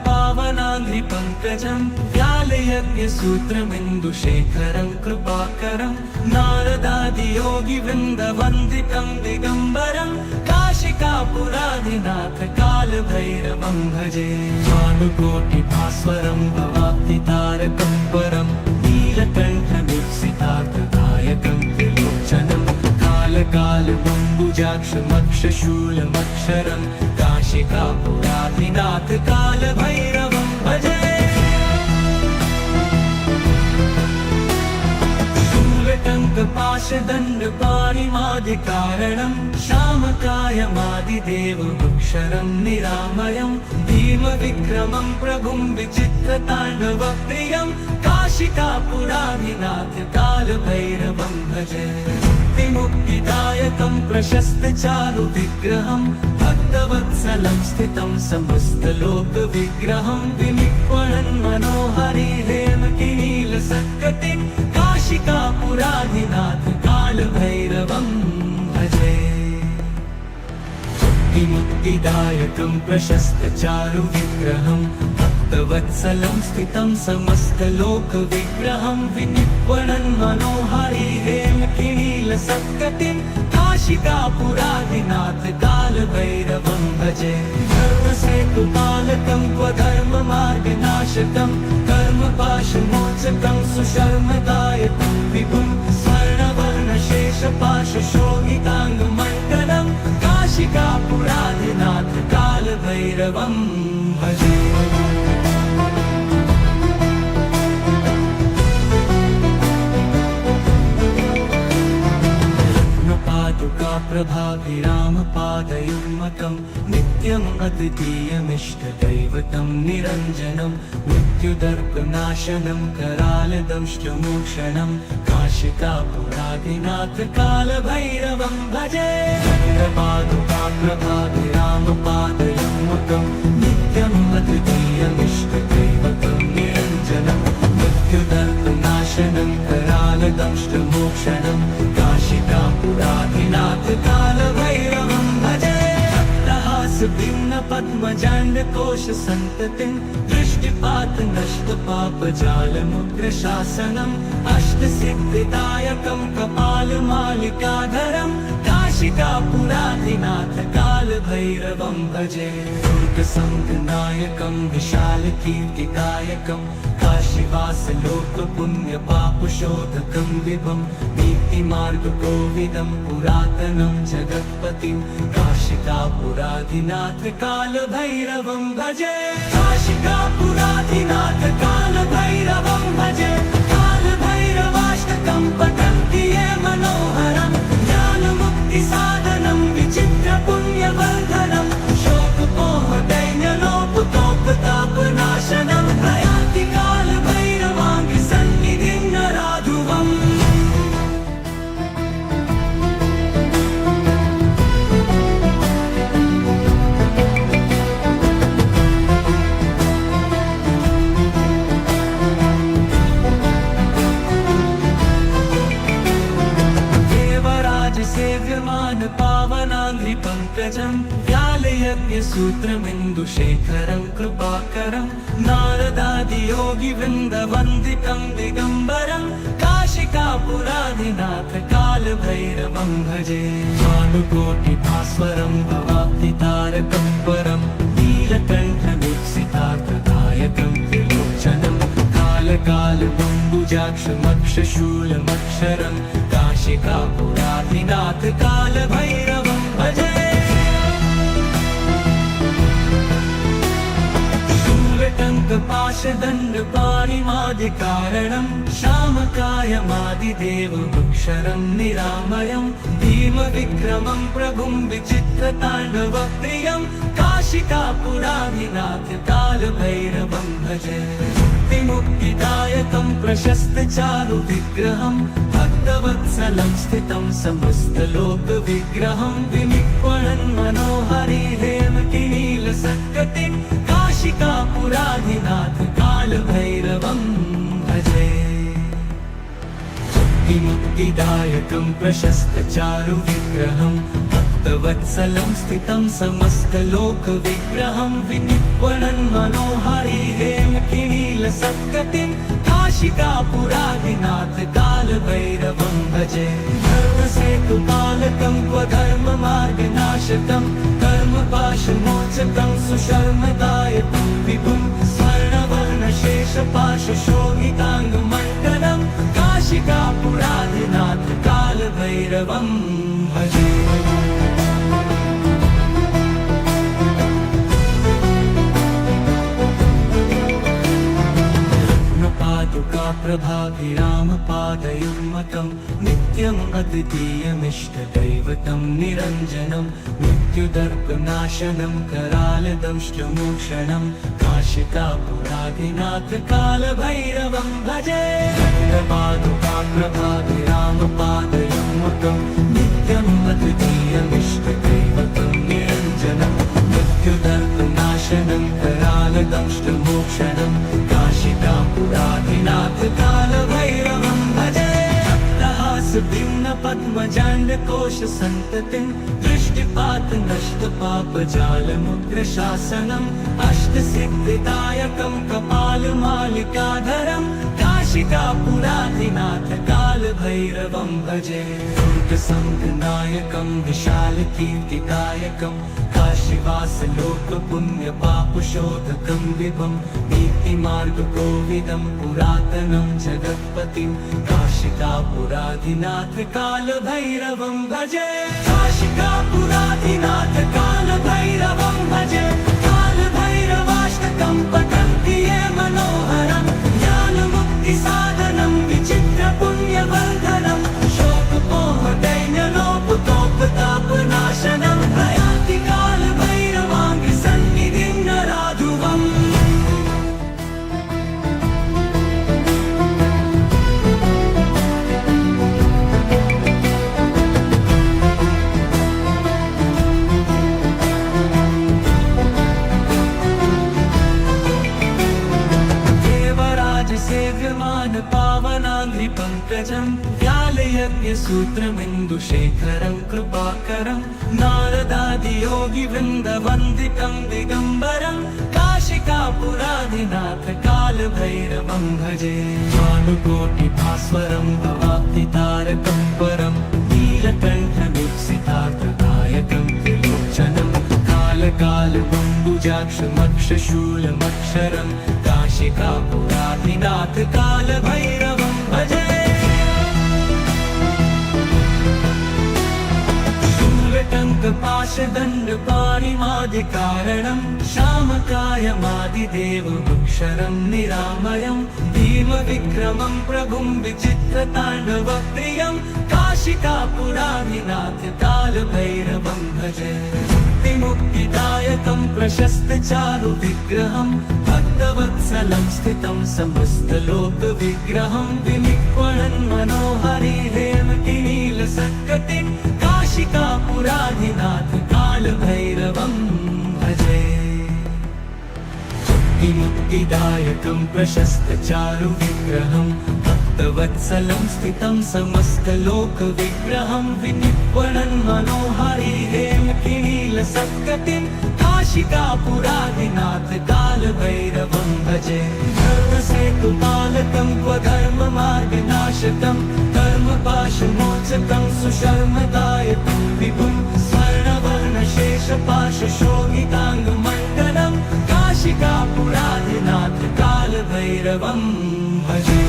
पावनाङ्घ्रिपङ्कजं व्यालयज्ञसूत्रमिन्दुशेखरं कृपाकरं नारदादियोगिवृन्दवन्दितं दिगम्बरं काशिकापुराधिनाथ कालभैरवं भजे। भानुकोटिभास्वरं भवाब्धितारकं परं नीलकण्ठमीप्सितार्थदायकं त्रिलोचनं कालकालबम्बुजाक्षमक्षशूलमक्षरं काशिकापुराधिनाथ कालभैरवं भजे। शूलटङ्कपाशदण्डपाणिमादिकारणं श्यामकायमादिदेवमक्षरं निरामयं भीमविक्रमं प्रभुं विचित्रताण्डवप्रियं काशिकापुराधिनाथ कालभैरवं भजे। मुक्तिदायकं प्रशस्तचारुविग्रहं भक्तवत्सलं स्थितं समस्तलोकविग्रहं विनिक्वणन् मनोहरि हेमकिनीलसत्कटिं काशिकापुराधिनाथ कालभैरवं भजे। मुक्तिदायकं प्रशस्तचारुविग्रहं भक्तवत्सलं स्थितं समस्तलोकविग्रहं विनिक्वणन् मनोहरि हेमकिनीलसत्कटिं काशिकापुराधिनाथ कालभैरवं भजे। धर्मसेतुपालकं स्वधर्ममार्गनाशकं कर्मपाशमोचकं सुशर्मदायकं विभुं स्वर्णवर्णशेषपाशशोभिताङ्गमण्डलं काशिकापुराधिनाथ कालभैरवं भजे। प्रभाभिरामपादयुग्मकं नित्यम् अद्वितीयमिष्टदैवतं निरञ्जनं मृत्युदर्पनाशनं करालदंष्टमोक्षणं काशिकापुराधिनाथ कालभैरवं भजे। प्रभाभिरामपादयुग्मकं नित्यम् अद्वितीयमिष्टदैवतं निरञ्जनं मृत्युदर्पनाशनं करालदंष्टमोक्षणं काशिकापुराधिनाथ कालभैरवं भजे। भिन्नपद्मजाण्डकोशसन्ततिं दृष्टिपातनष्टपापजालमुग्रशासनम् अष्टसिद्धिदायकं कपालमालिकाधरं काशिकापुराधिनाथ कालभैरवं भजे। दुर्गसङ्गनायकं विशालकीर्तिदायकं काशीवासलोकपुण्यपापशोधकं विभं नीतिमार्गकोविदं पुरातनं जगत्पतिं काशिकापुराधिनाथ कालभैरवं भजे। काशिकापुराधिनाथ कालभैरवं भजे। कालभैरवाष्टकं पठन्ति ये मनोहरं ज्ञानमुक्तिसाधनं विचित्रपुण्यवर्धनं शोकमोहदैन्यलोपतोपतापनाशनं प्रयान्ति कालभैरवाङ्घ्रिसन्निधिं नराधुवम्। सेव्यमान पावनाङ्घ्रिपङ्कजं व्यालयज्ञसूत्रमिन्दुशेखरं कृपाकरं नारदादियोगिवृन्दवन्दितं दिगम्बरं काशिकापुराधिनाथ कालभैरवं भजे। भानुकोटिभास्वरं भवाब्धितारकं परं नीलकण्ठमीप्सितार्थदायकं त्रिलोचनं कालकालबम्बुजाक्षमक्षशूलमक्षरं काशिकापुराधिनाथ कालभैरवं भजे। शूलटङ्कपाशदण्डपाणिमादिकारणं श्यामकायमादिदेवमक्षरं निरामयं भीमविक्रमं प्रभुं विचित्रताण्डवप्रियं काशिकापुराधिनाथ कालभैरवं भजे। मुक्तिदायकं प्रशस्तचारुविग्रहं भक्तवत्सलं स्थितं समस्तलोकविग्रहं विनिक्वणन् मनोहरि हेमकिनीलसत्कटिं काशिकापुराधिनाथ कालभैरवं भजे। मुक्तिदायकं प्रशस्तचारुविग्रहं भक्तवत्सलं स्थितं समस्तलोकविग्रहं विनिर्वणन् मनोहारी हेमकिनीलसत्कटिं काशिकापुराधिनाथ कालभैरवं भजे धर्मसेतुपालकं क्वधर्ममार्गनाशकं कर्मपाशमोचकं सुशर्मदायकं विभुं स्वर्णवर्णशेषपाशशोभिताङ्गमण्डलं काशिकापुराधिनाथ कालभैरवं भजे प्रभाभिरामपादयुग्मतं नित्यम् अद्वितीयमिष्टदैवतं निरञ्जनं मृत्युदर्पनाशनं करालदंष्टमोक्षणं काशिकापुराधिनाथ कालभैरवं भजे प्रभाभिरामपादयुग्मतं नित्यम् अद्वितीयमिष्टदैवतं निरञ्जनं मृत्युदर्पनाशनं करालदंष्टमोक्षणं काशिकापुराधिनाथ कालभैरवं भजे भिन्नपद्मजाण्डकोशसन्ततिं दृष्टिपात नष्टपापजालमुग्रशासनम् अष्टसिद्धिदायकं कपालमालिकाधरं काशिकापुराधिनाथ कालभैरवं भजे दुर्गसङ्घनायकं विशालकीर्तिदायकं काशीवासलोकपुण्यपापशोधकं विभं नीतिमार्गकोविदं पुरातनं जगत्पतिं काशिकापुराधिनाथ कालभैरवं भजे काशिकापुराधिनाथ कालभैरवं भजे कालभैरवाष्टकं पठन्ति ये मनोहरं ज्ञानमुक्तिसाधनं विचित्रपुण्यवर्धनं शोकपोहदैन्यलोपतोपतापनाशनं प्रयाति कालभैरवाङ्गसन्निधिं नराधुवम् सेव्यमान पावनाङ्घ्रिपङ्कजं व्यालयज्ञसूत्रमिन्दुशेखरं कृपाकरं नारदादियोगिवृन्दवन्दितं दिगम्बरं काशिकापुराधिनाथ कालभैरवं भजे भानुकोटिभास्वरं भवाब्धितारकं परं नीलकण्ठमीप्सितार्थदायकं त्रिलोचनं कालकालबम्बुजाक्षमक्षशूलमक्षरं काशिकापुराधिनाथ कालभैरवं भजे शूलटङ्कपाशदण्डपाणिमादिकारणं श्यामकायमादिदेवमक्षरं निरामयं भीमविक्रमं प्रभुं विचित्रताण्डवप्रियं काशिकापुराधिनाथ कालभैरवं भजे मुक्तिदायकं प्रशस्तचारुविग्रहं भक्तवत्सलं स्थितं समस्तलोकविग्रहं विनिर्वणन् मनोहारी हेमकिनीलसत्कटिं काशिकापुराधिनाथ कालभैरवं भजे मुक्तिदायकं प्रशस्तचारुविग्रहं भक्तवत्सलं स्थितं समस्तलोकविग्रहं विनिर्वणन् मनोहारी हेमकिनीलसत्कटिं काशिकापुराधिनाथ कालभैरवं भजे धर्मसेतुपालकं क्वधर्ममार्गनाशकं कर्मपाशमोचकं सुशर्मदायकं विभुं स्वर्णवर्णशेषपाशशोभिताङ्गमण्डलं काशिकापुराधिनाथ कालभैरवं भजे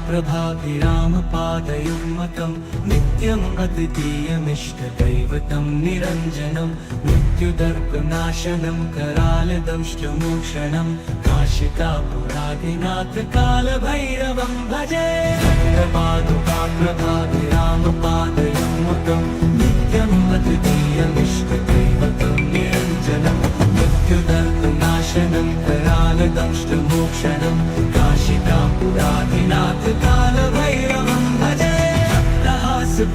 प्रभाभिरामपादयुग्मतं नित्यम् अद्वितीयमिष्टदैवतं निरञ्जनं मृत्युदर्पनाशनं करालदंष्टमोक्षणं काशिकापुराधिनाथ कालभैरवं भजे प्रभाभिरामपादयुग्मतं नित्यम् अद्वितीयमिष्टदैवतं निरञ्जनं मृत्युदर्पनाशनं करालदंष्टमोक्षणं काशिकापुराधिनाथ कालभैरवं भजे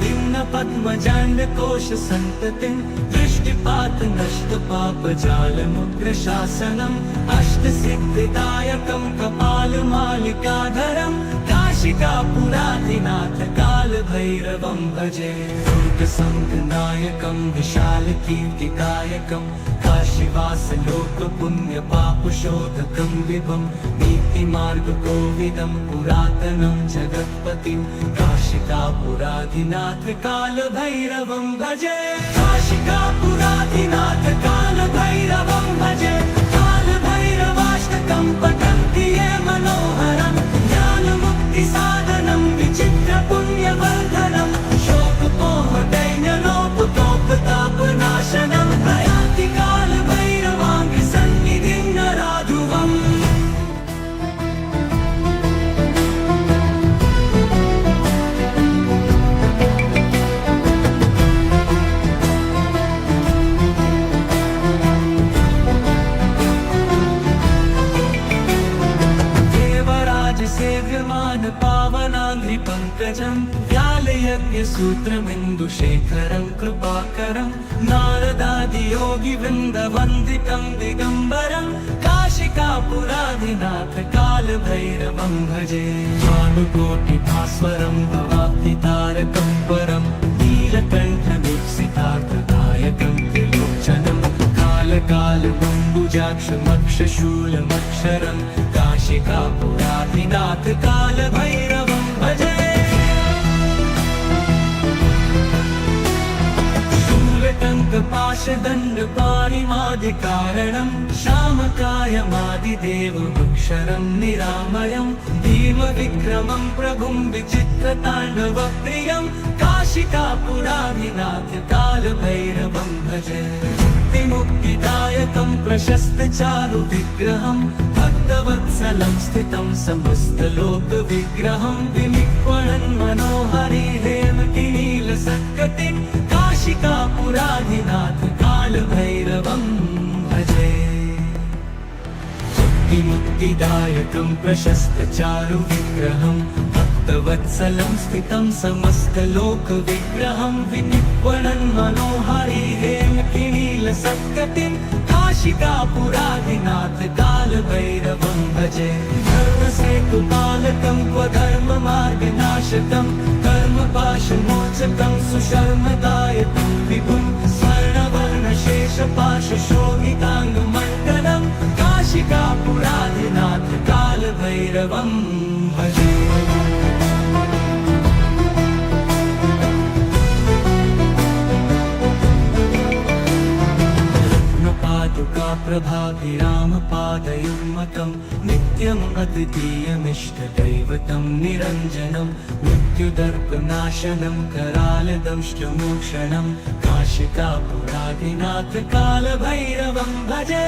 भिन्नपद्म पद्मजाण्डकोश सन्ततिं दृष्टिपात नष्ट पापजालमुग्रशासनम् अष्टसिद्धिदायकं कपालमालिकाधरं काशिकापुराधिनाथ कालभैरवं भजे दुर्गसङ्घनायकं विशालकीर्तिदायकं काशीवासलोकपुण्यपापशोधकं विभं नीतिमार्गकोविदं पुरातनं जगत्पतिं काशिकापुराधिनाथ कालभैरवं भजे काशिकापुराधिनाथ कालभैरवं भजे कालभैरवाष्टकं पठन्ति ये मनोहरं ज्ञानमुक्तिसाधनं विचित्रपुण्यवर्धनं शोकपोहदैन्यलोपतोपतापनाशनं प्रयाति कालभैरवाङ्घ्रिसन्निधिं नराधुवम् सेव्यमान पावनाङ्घ्रिपङ्कजं व्यालयज्ञसूत्रमिन्दुशेखरं कृपाकरं नारदादियोगिवृन्दवन्दितं दिगम्बरं काशिकापुराधिनाथ कालभैरवं भजे भानुकोटिभास्वरं भवाब्धितारकं परं नीलकण्ठमीप्सितार्थदायकं त्रिलोचनं कालकालबम्बुजाक्षमक्षशूलमक्षरं काशिकापुराधिनाथ कालभैरवं भजे शूलटङ्कपाशदण्डपाणिमादिकारणं श्यामकायमादिदेवमक्षरं निरामयं भीमविक्रमं प्रभुं विचित्रताण्डवप्रियं काशिकापुराधिनाथ कालभैरवं भजे मुक्तिदायकं प्रशस्तचारुविग्रहं भक्तवत्सलं स्थितं समस्तलोकविग्रहं विनिक्वणन् मनोहरि हेमकिनीलसत्कटिं काशिकापुराधिनाथ कालभैरवं भजे मुक्तिदायकं प्रशस्तचारुविग्रहं भक्तवत्सलं स्थितं समस्तलोकविग्रहं विनिक्वणन् मनोहरि हेमकिनीलसत्कटिं काशिकापुराधिनाथ कालभैरवं भजे धर्मसेतुपालकं क्वधर्ममार्गनाशकं कर्मपाशमोचकं सुशर्मदायकं विभुं स्वर्णवर्णशेषपाशशोभिताङ्गमण्डलं काशिकापुराधिनाथ कालभैरवं भजे प्रभाभिरामपादयुग्मकं नित्यम् अद्वितीयमिष्टदैवतं निरञ्जनं मृत्युदर्पनाशनं करालदंष्टमोक्षणं काशिकापुराधिनाथ कालभैरवं भजे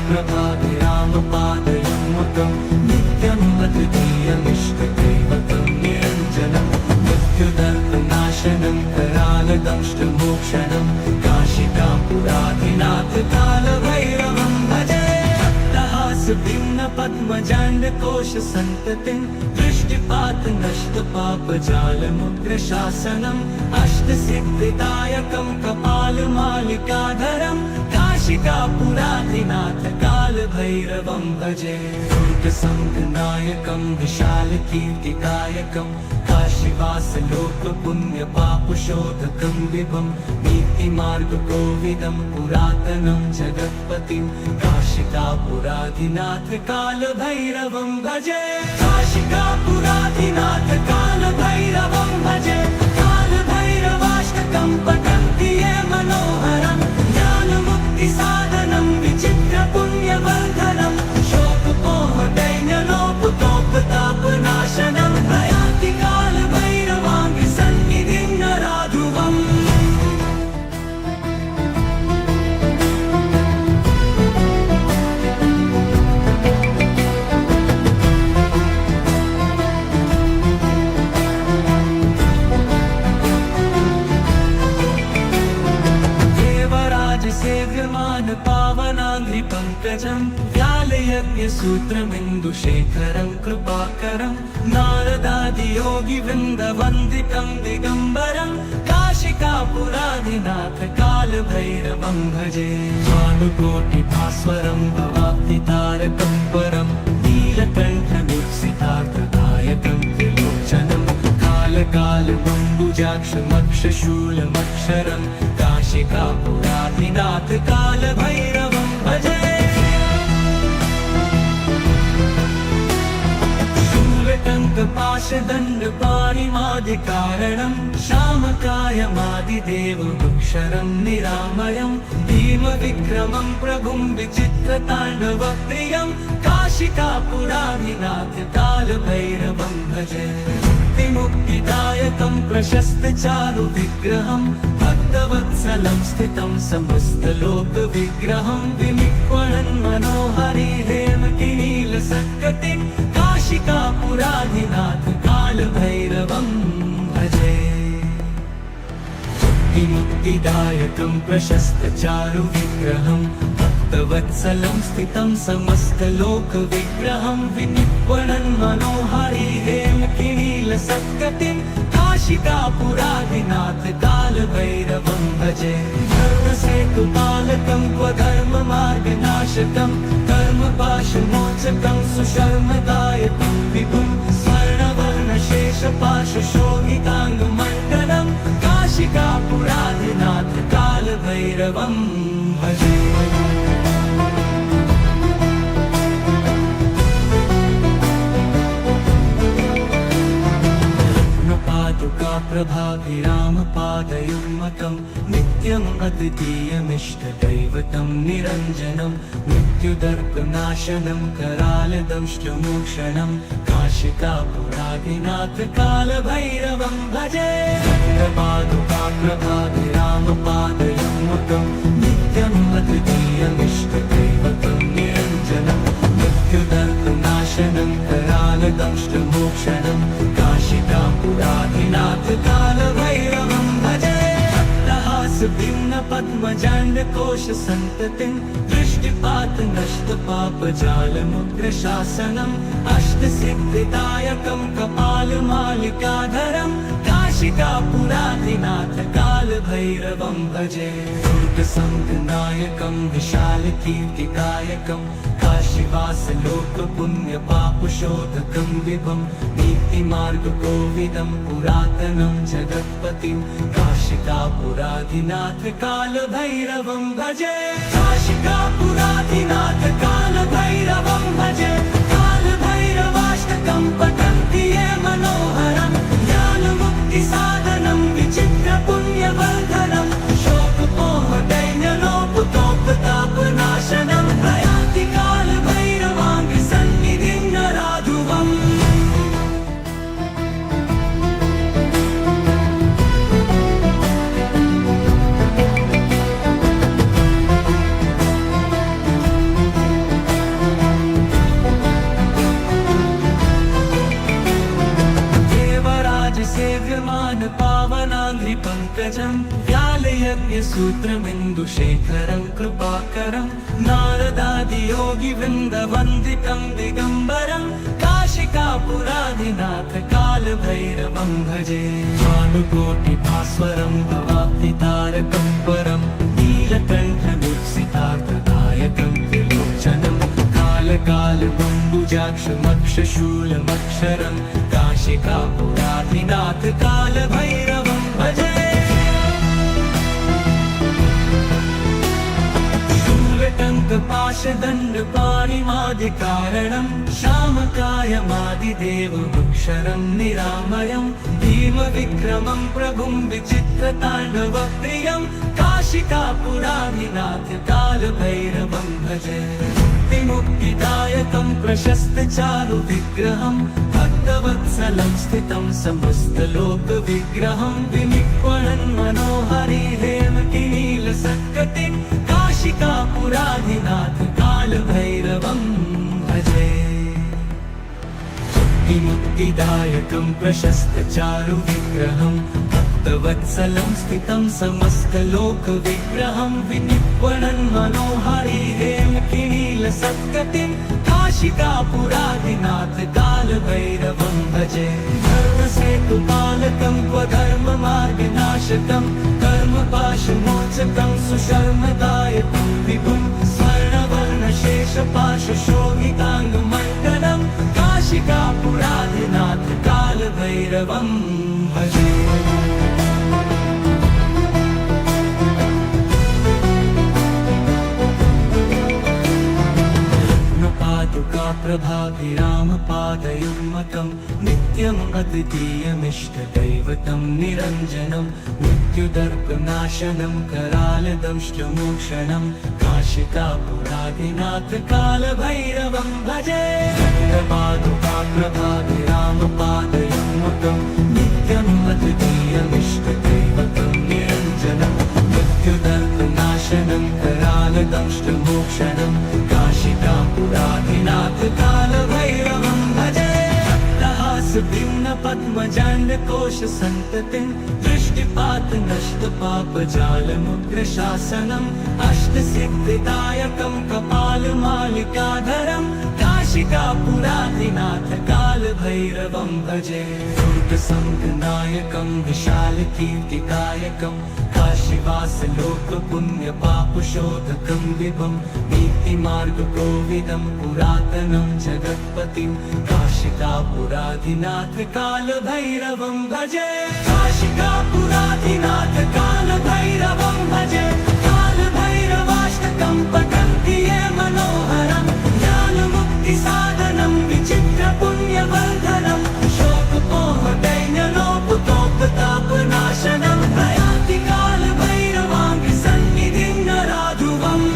प्रभाभिरामपादयुग्मकं नित्यम् अद्वितीयमिष्टदैवतं निरञ्जनं मृत्युदर्पनाशनं करालदंष्टमोक्षणं काशिकापुराधिनाथ कालभैरवं भजे भिन्न पद्मजाण्डकोश सन्ततिं दृष्टिपात नष्ट पापजालमुग्रशासनम् अष्टसिद्धिदायकं कपालमालिकाधरं काशिकापुराधिनाथ कालभैरवं भजे दुर्गसङ्घनायकं विशालकीर्तिदायकं काशीवासलोकपुण्यपापशोधकं विभं नीतिमार्गकोविदं पुरातनं जगत्पतिं काशिकापुराधिनाथ कालभैरवं भजे काशिकापुराधिनाथ कालभैरवं भजे कालभैरवाष्टकं पठन्ति ये मनोहरं ज्ञानमुक्तिसाधनं विचित्रपुण्यवर्धनं शोकपोहदैन्यलोपतोपतापनाशनं प्रयाति कालभैरवाङ्घ्रिसन्निधिं नराधुवम् पावनाङ्घ्रिपङ्कजं व्यालयज्ञसूत्रमिन्दुशेखरं सूत्रमिन्दुशेखरं कृपाकरं नारदादियोगिवृन्दवन्दितं दिगम्बरं काशिकापुराधिनाथ कालभैरवं भजे भानुकोटिभास्वरं भवाब्धितारकं परं नीलकण्ठमुत्सितार्थदायकं त्रिलोचनं कालकालमम्बुजाक्षमक्षशूलमक्षरं काशिकापुराधिनाथ कालभैरवं भजे शूलटङ्कपाशदण्डपाणिमादिकारणं श्यामकायमादिदेवमक्षरं निरामयं भीमविक्रमं प्रभुं विचित्रताण्डवप्रियं काशिकापुराधिनाथ कालभैरवं भजे मुक्तिदायकं प्रशस्तचारुविग्रहं भक्तवत्सलं स्थितं समस्तलोकविग्रहं विनिक्वणन् मनोहरि हेमकिनीलसत्कटिं काशिकापुराधिनाथ कालभैरवं भजे मुक्तिदायकं प्रशस्तचारुविग्रहं भक्तवत्सलं स्थितं समस्तलोकविग्रहं विनिक्वणन् मनोहरि हेमकिनीलसत्कटिं काशिकापुराधिनाथ कालभैरवं भजे धर्मसेतुपालकं स्वधर्ममार्गनाशकं कर्मपाशमोचकं सुशर्मदायकं विभुं स्वर्णवर्णशेषपाशशोभिताङ्गमण्डलं काशिकापुराधिनाथ कालभैरवं भजे प्रभाभिरामपादयुग्मकं नित्यम् अद्वितीयमिष्टदैवतं निरञ्जनं मृत्युदर्पनाशनं करालदंष्टमोक्षणं काशिकापुराधिनाथ कालभैरवं भजे प्रभाभिरामपादयुग्मकं नित्यम् अद्वितीयमिष्टदैवतं निरञ्जनं मृत्युदर्पनाशनं करालदंष्टमोक्षणं काशिकापुराधिनाथ कालभैरवं भजे भिन्नपद्मजाण्डकोशसन्ततिं दृष्टिपातनष्टपापजालमुग्रशासनम् अष्टसिद्धिदायकं कपालमालिकाधरं काशिकापुराधिनाथ कालभैरवं भजे दुर्गसङ्गनायकं विशालकीर्तिकायकं काशीवासलोकपुण्यपापशोधकं विभं नीतिमार्गकोविदं पुरातनं जगत्पतिं काशिकापुराधिनाथ कालभैरवं भजे काशिकापुराधिनाथ कालभैरवं भजे कालभैरवाष्टकं पठन्ति ये मनोहरं ज्ञानमुक्तिसाधनं विचित्रपुण्यवर्धनं शोकमोहदैन्यलोपतोपतापनाशनं प्रयाति कालभैरवाङ्गसन्निधिं नराधुवम् सेव्यमान पावनाङ्घ्रिपङ्कजं व्यालयज्ञसूत्रमिन्दुशेखरं कृपाकरं नारदादियोगिवृन्दवन्दितं दिगम्बरं काशिकापुराधिनाथ कालभैरवं भजे भानुकोटिभास्वरं भवाब्धितारकं परं नीलकण्ठमुत्सितार्थदायकं त्रिलोचनं कालकालमम्बुजाक्षमक्षशूलमक्षरं काशिकापुराधिनाथ कालभैरवं भजे शूलटङ्कपाशदण्डपाणिमादिकारणं श्यामकायमादिदेवमक्षरं निरामयं भीमविक्रमं प्रभुं विचित्रताण्डवप्रियं काशिकापुराधिनाथ कालभैरवं भजे मुक्तिदायकं प्रशस्तचारुविग्रहं भक्तवत्सलं स्थितं समस्तलोकविग्रहं विनिक्वणन् मनोहरि हेमकिनीलसत्कटिं काशिकापुराधिनाथ कालभैरवं भजे मुक्तिदायकं प्रशस्तचारुविग्रहं भक्तवत्सलं स्थितं समस्तलोकविग्रहं विनिक्वणन् मनोहरि हेमकिनीलसत्कटिं काशिकापुरादिनाथ कालभैरवं भजे धर्मसेतुपालकं स्वधर्ममार्गनाशकं कर्मपाशमोचकं सुशर्मदायकं विभुं स्वर्णवर्णशेषपाशशोभिताङ्गमण्डलं काशिकापुरादिनाथ कालभैरवं भजे प्रभाभिरामपादयुग्मकं नित्यम् अद्वितीयमिष्टदैवतं निरञ्जनं मृत्युदर्पनाशनं करालदंष्टमोक्षणं काशिकापुरादिनाथ कालभैरवं भजे प्रभाभिरामपादयुग्मकं नित्यम् अद्वितीयमिष्टदैवतं निरञ्जनं मृत्युदर्पनाशनं करालदंष्टमोक्षणं काशिकापुरादिनाथ कालभैरवं भजे भक्तहासभिन्न पद्मजाण्डकोश सन्ततिं दृष्टिपात नष्टपापजालमुग्रशासनम् अष्टसिद्धिदायकं कपालमालिकाधरं काशिकापुरादिनाथ कालभैरवं भजे दुर्गसङ्गनायकं विशालकीर्तिकायकं काशीवासलोकपुण्यपापशोधकं विभुं नीतिमार्गकोविदं पुरातनं जगत्पतिं काशिकापुरादिनाथ कालभैरवं भजे काशिकापुरादिनाथ कालभैरवं भजे कालभैरवाष्टकं पठन्ति ये मनोहरं ज्ञानमुक्तिसाधनं विचित्रपुण्यवर्धनं शोकपोहदैन्यलोपतोपतापनाशनं प्रयान्ति कालभैरवाङ्गसन्निधिं नराधुवम्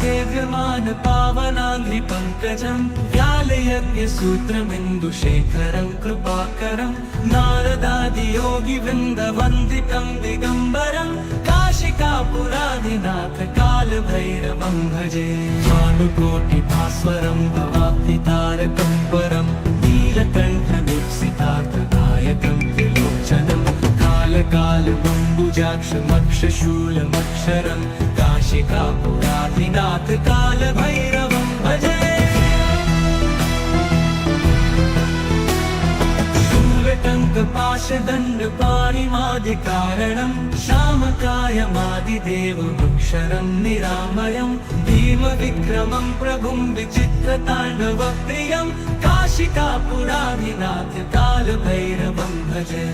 सेव्यमान पावनाङ्घ्रिपङ्कजं व्यालयज्ञसूत्रमिन्दुशेखरं कृपाकरं नारदादियोगिवृन्दवन्दितं दिगम्बरं काशिकापुरादिनाथ कालभैरवं भजे भानुकोटिभास्वरं भवाब्धितारकं परं नीलकण्ठदीप्सितार्थदायकं त्रिलोचनं कालकालबम्बुजाक्षमक्षशूलमक्षरं काशिकापुरादिनाथ कालभैरवं भजे शूलटङ्कपाशदण्डपाणिमादिकारणं श्यामकायमादिदेवमक्षरं निरामयं भीमविक्रमं प्रभुं विचित्रताण्डवप्रियं काशिकापुरादिनाथ कालभैरवं भजे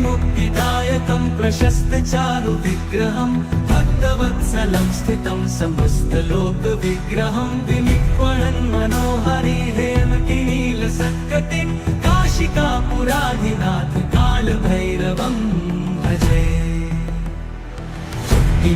मुक्तिदायकं प्रशस्तचारुविग्रहं भक्तवत्सलं स्थितं समस्तलोकविग्रहं विनिक्वणन् मनोहरिहेमकिनीलसत्कटिं काशिकापुरादिनाथ कालभैरवं भजे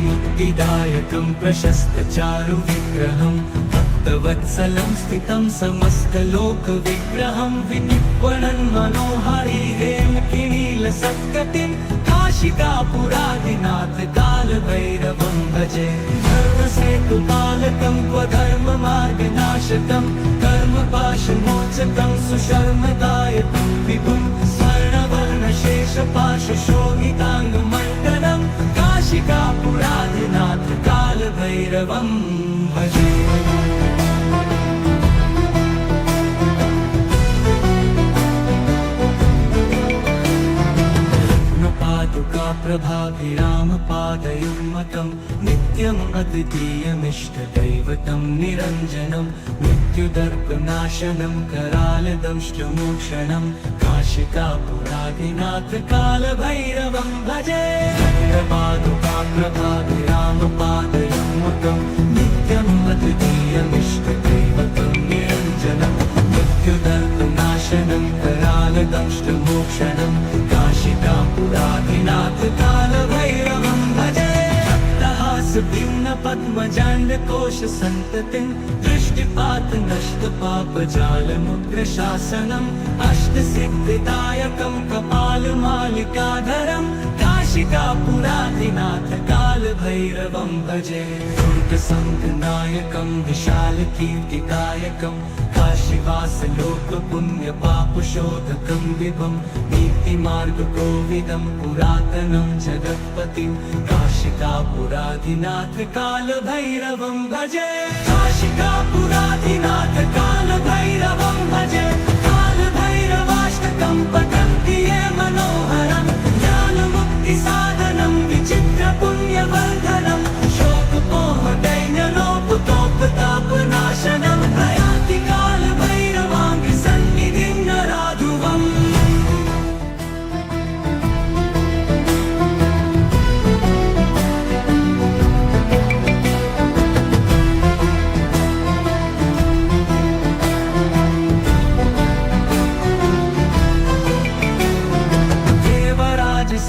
मुक्तिदायकं प्रशस्तचारुविग्रहं भक्तवत्सलं स्थितं समस्तलोकविग्रहं विनिक्वणन् मनोहरिहेमकिनीलसत्कटिं काशिकापुरादिनाथ कालभैरवं भजे धर्मसेतुपालकं स्वधर्ममार्गनाशकं कर्मपाशमोचकं सुशर्मदायकं विभुं स्वर्णवर्णशेषपाशशोभिताङ्गमण्डलं काशिकापुरादिनाथ कालभैरवं भजे प्रभाभिरामपादयुग्मकं नित्यम् अद्वितीयमिष्टदैवतं निरञ्जनं मृत्युदर्पनाशनं करालदंष्टमोक्षणं काशिकापुरादिनाथ कालभैरवं भजे प्रभाभिरामपादयुग्मकं नित्यम् अद्वितीयमिष्टदैवतं निरञ्जनं मृत्युदर्पनाशनं करालदंष्टमोक्षणं काशिकापुरादिनाथ कालभैरवं भजे भक्तहासभिन्न पद्मजाण्डकोश सन्ततिं दृष्टिपात नष्टपापजालमुग्रशासनम् अष्टसिद्धिदायकं कपालमालिकाधरं काशिकापुराधिनाथ कालभैरवं भजे दुर्गसङ्घनायकं विशालकीर्तिदायकं काशीवासलोकपुण्यपापशोधकं विभं नीतिमार्गकोविदं पुरातनं जगत्पतिं काशिकापुराधिनाथ कालभैरवं भजे काशिकापुराधिनाथ कालभैरवं भजे कालभैरवाष्टकं पठन्ति ये मनोहरं ज्ञानमुक्तिसाधनं विचित्रपुण्यवर्धनं शोकमोहदैन्यलोपतोपतापनाशनं प्रयाति कालभैरवाङ्घ्रिसन्निधिं नराधुवम्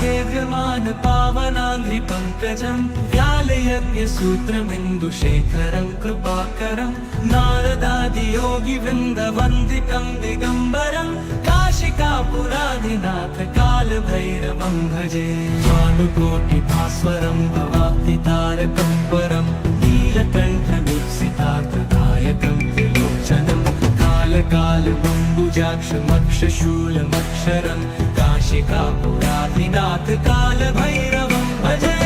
सेव्यमान पावनाङ्घ्रिपङ्कजं व्यालयज्ञसूत्रमिन्दुशेखरं कृपाकरं नारदादियोगिवृन्दवन्दितं दिगम्बरं काशिकापुराधिनाथ कालभैरवं भजे भानुकोटिभास्वरं भवाब्धितारकं परं नीलकण्ठमीप्सितार्थदायकं त्रिलोचनं कालकालबम्बुजाक्षमक्षशूलमक्षरं काशिकापुराधिनाथ कालभैरवं भजे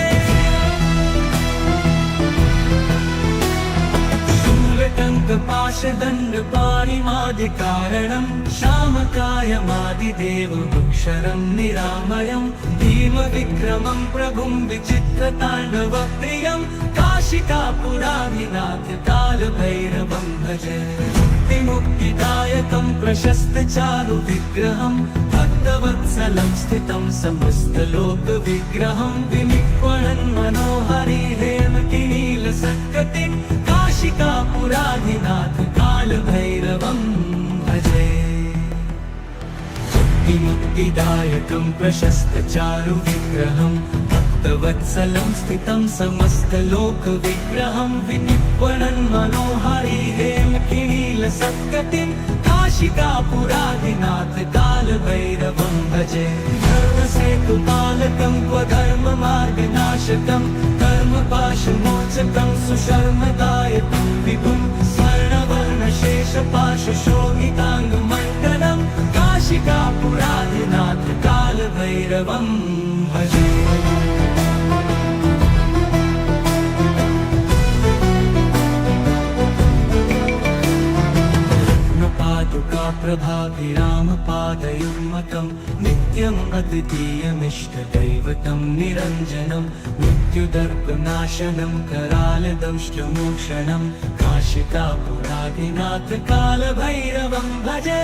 शूलटङ्कपाशदण्डपाणिमादिकारणं श्यामकायमादिदेवमक्षरं निरामयं भीमविक्रमं प्रभुं विचित्रताण्डवप्रियं काशिकापुराधिनाथ कालभैरवं भजे मुक्तिदायकं प्रशस्तचारुविग्रहं भक्तवत्सलं स्थितं समस्तलोकविग्रहं विनिक्वणन् मनोहरि हेमकिनीलसत्कटिं काशिकापुराधिनाथ कालभैरवं भजे मुक्तिदायकं प्रशस्तचारुविग्रहं भक्तवत्सलं स्थितं समस्तलोकविग्रहं विनिक्वणन् मनोहरि हेमकिनीलसत्कटिं काशिकापुराधिनाथ कालभैरवं भजे धर्मसेतुपालकं क्वधर्ममार्गनाशकं कर्मपाशमोचकं सुशर्मदायकं विभुं स्वर्णवर्णशेषपाशशोभिताङ्गमण्डलं काशिकापुराधिनाथ कालभैरवं भजे प्रभाभिरामपादयुग्मकं नित्यम् अद्वितीयमिष्टदैवतं निरञ्जनं मृत्युदर्पनाशनं करालदंष्टमोक्षणं काशिकापुराधिनाथ कालभैरवं भजे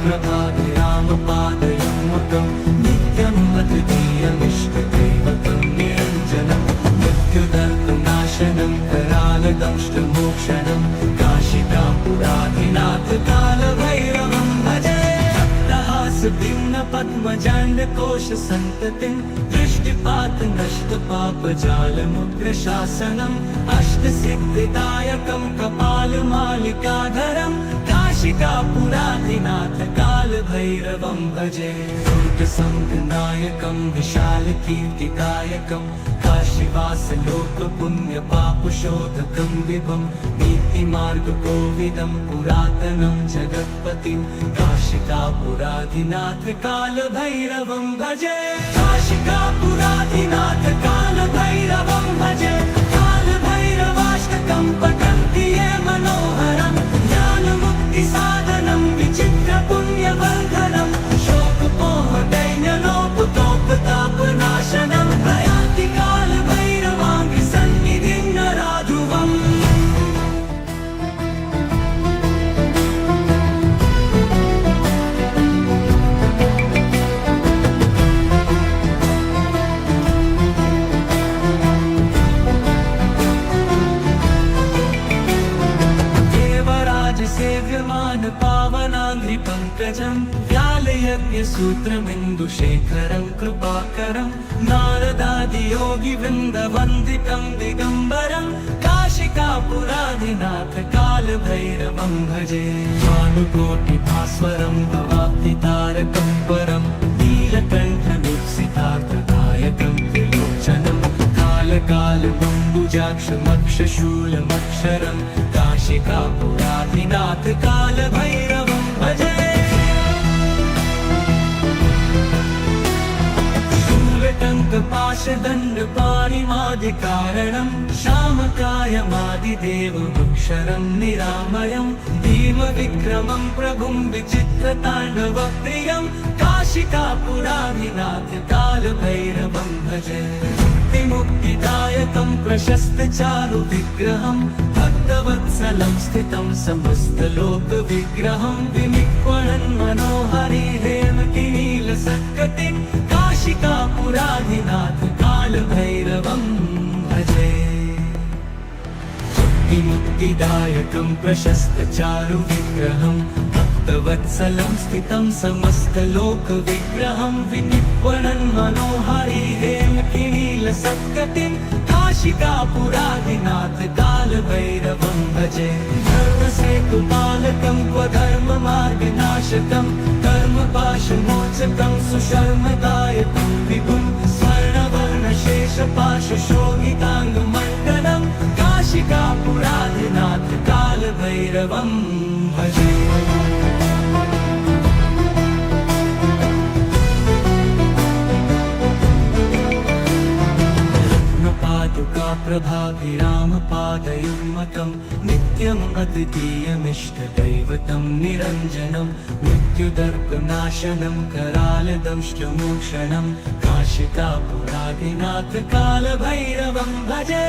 प्रभाभिरामपादयुग्मकं नित्यम् अद्वितीयमिष्टदैवतं निरञ्जनं मृत्युदर्पनाशनं करालदंष्टमोक्षणं काशिकापुराधिनाथ कालभैरवं भजे पद्मजाण्डकोशसन्ततिं दृष्टिपातनष्टपापजालमुग्रशासनम् अष्टसिद्धिदायकं कपालमालिकाधरं काशिकापुराधिनाथ कालभैरवं भजे दुर्गसङ्घनायकं विशालकीर्तिदायकं काशीवासलोकपुण्यपापशोधकं विभं नीतिमार्गकोविदं पुरातनं जगत्पतिं काशिकापुराधिनाथ कालभैरवं भजे काशिकापुराधिनाथ कालभैरवं भजे कालभैरवाष्टकं पठन्ति ये मनोहरं ज्ञानमुक्तिसाधनं विचित्रपुण्यवर्धनं शोकमोहदैन्यलोपतोपतापनाशनं प्रयाति कालभैरवाङ्घ्रिसन्निधिं नराधुवम् सेव्यमान पावनाङ्घ्रिपङ्कजं व्यालयज्ञसूत्रमिन्दुशेखरं कृपाकरं नारदादियोगिवृन्दवन्दितं दिगम्बरं काशिकापुराधिनाथ कालभैरवं भजे भानुकोटिभास्वरं भवाब्धितारकं परं नीलकण्ठमीप्सितार्थदायकं कालकालबम्बुजाक्षमक्षशूलमक्षरं काशिकापुराधिनाथ कालभैरवं भजे शूलटङ्कपाशदण्डपाणिमादिकारणं श्यामकायमादिदेवमक्षरं निरामयं भीमविक्रमं प्रभुं विचित्रताण्डवप्रियं काशिकापुराधिनाथ कालभैरवं भजे मुक्तिदायकं प्रशस्तचारुविग्रहं भक्तवत्सलं स्थितं समस्तलोकविग्रहं विनिक्वणन् मनोहरिहेमकिनीलसत्कटिं काशिकापुराधिनाथ कालभैरवं भजे मुक्तिदायकं प्रशस्तचारुविग्रहं भक्तवत्सलं स्थितं समस्तलोकविग्रहं विनिक्वणन् मनोहरिहेमकिनीलसत्कटिं काशिकापुराधिनाथ कालभैरवं भजे धर्मसेतुपालकं क्वधर्ममार्गनाशकं कर्मपाशमोचकं सुशर्मदायकं विभुं स्वर्णवर्णशेषपाशशोभिताङ्गमण्डलं काशिकापुराधिनाथ कालभैरवं भजे प्रभाभिरामपादयुग्मकं नित्यम् अद्वितीयमिष्टदैवतं निरञ्जनं मृत्युदर्पनाशनं करालदंष्टमोक्षणं काशिकापुराधिनाथ कालभैरवं भजे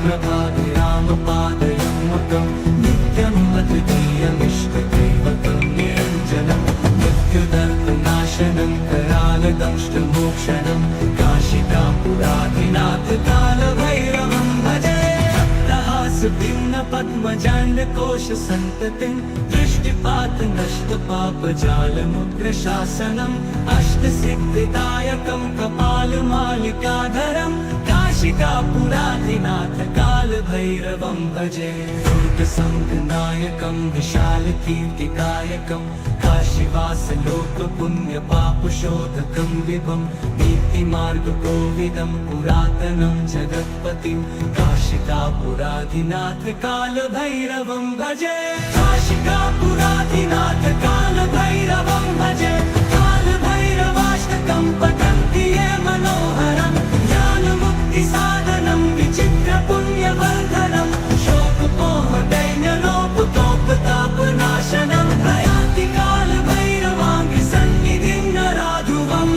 प्रभाभिरामपादयुग्मकं नित्यम् अद्वितीयमिष्टदैवतं निरञ्जनं मृत्युदर्पनाशनं करालदंष्टमोक्षणं काशिकापुराधिनाथ कालभैरवं भजे भक्तहासभिन्नपद्मजाण्डकोशसन्ततिं दृष्टिपातनष्टपापजालमुग्रशासनम् अष्टसिद्धिदायकं कपालमालिकाधरं काशिकापुराधिनाथ कालभैरवं भजे दुर्गसङ्गनायकं विशालकीर्तिदायकं काशीवासलोकपुण्यपापशोधकं विभं नीतिमार्गकोविदं पुरातनं जगत्पतिं काशिकापुराधिनाथ कालभैरवं भजे काशिकापुराधिनाथ कालभैरवं भजे कालभैरवाष्टकं पठन्ति ये मनोहरं ज्ञानमुक्तिसाधनं विचित्रपुण्यवर्धनं शोकपोहदैन्यलोपतोपतापनाशनं प्रयान्ति कालभैरवाङ्घ्रिसन्निधिं नराधुवम्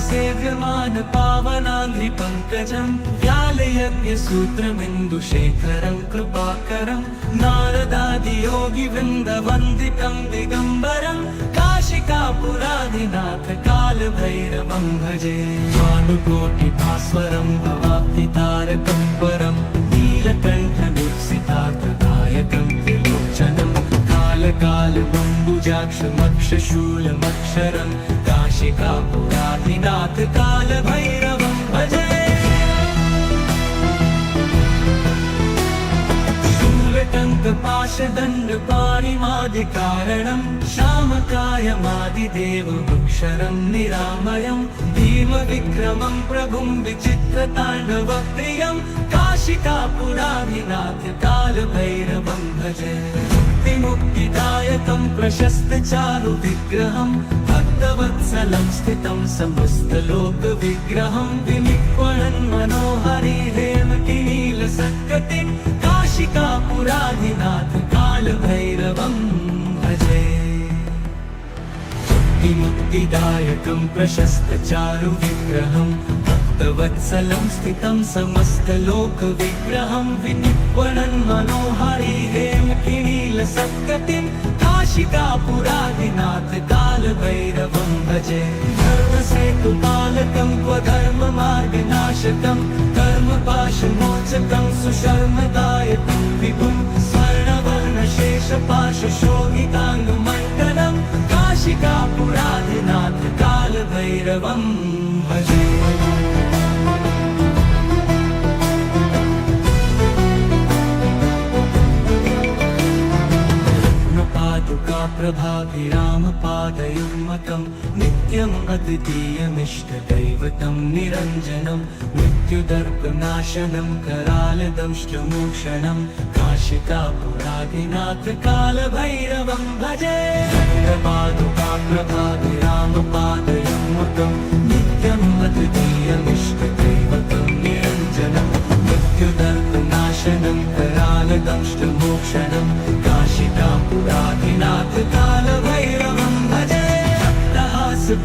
सेव्यमान पावनाङ्घ्रिपङ्कजं व्यालयज्ञसूत्रमिन्दुशेखरं कृपाकरं नारदादियोगिवृन्दवन्दितं दिगम्बरं काशिकापुराधिनाथ कालभैरवं भजे भानुकोटिभास्वरं भवाब्धितारकं परं नीलकण्ठदीप्सितार्थदायकं त्रिलोचनं कालकालबम्बुजाक्षमक्षशूलमक्षरं काशिकापुराधिनाथ कालभैरवं भजे शूलटङ्कपाशदण्डपाणिमादिकारणं श्यामकायमादिदेवमक्षरं निरामयं भीमविक्रमं प्रभुं विचित्रताण्डवप्रियं काशिकापुराधिनाथ कालभैरवं भजे मुक्तिदायकं प्रशस्तचारुविग्रहं भक्तवत्सलं स्थितं समस्तलोकविग्रहं विनिक्वणन् मनोहरिहेमकिनीलसत्कटिं काशिकापुराधिनाथ कालभैरवं भजे मुक्तिदायकं प्रशस्तचारुविग्रहं भक्तवत्सलं स्थितं समस्तलोकविग्रहं विनिक्वणन् मनोहरिहेमकिनीलसत्कटिं काशिकापुराधिनाथ कालभैरवं भजे धर्मसेतुपालकं क्वधर्ममार्गनाशकं कर्मपाशमोचकं सुशर्मदायकं विभुं स्वर्णवर्णशेषपाशशोभिताङ्गमण्डलं काशिकापुराधिनाथ कालभैरवं भजे कालभैरवोऽन्तकाप्रभाभिरामपादयुग्मकं नित्यम् अद्वितीयमिष्टदैवतं निरञ्जनं मृत्युदर्पनाशनं करालदंष्टमोक्षणं काशिकापुराधिनाथ कालभैरवं भजे। पादुकाप्रभाभिरामपादयुग्मकं नित्यम् अद्वितीयमिष्टदैवतं निरञ्जनं मृत्युदर्पनाशनं करालदंष्टमोक्षणं काशिकापुराधिनाथ कालभैरवं भजे।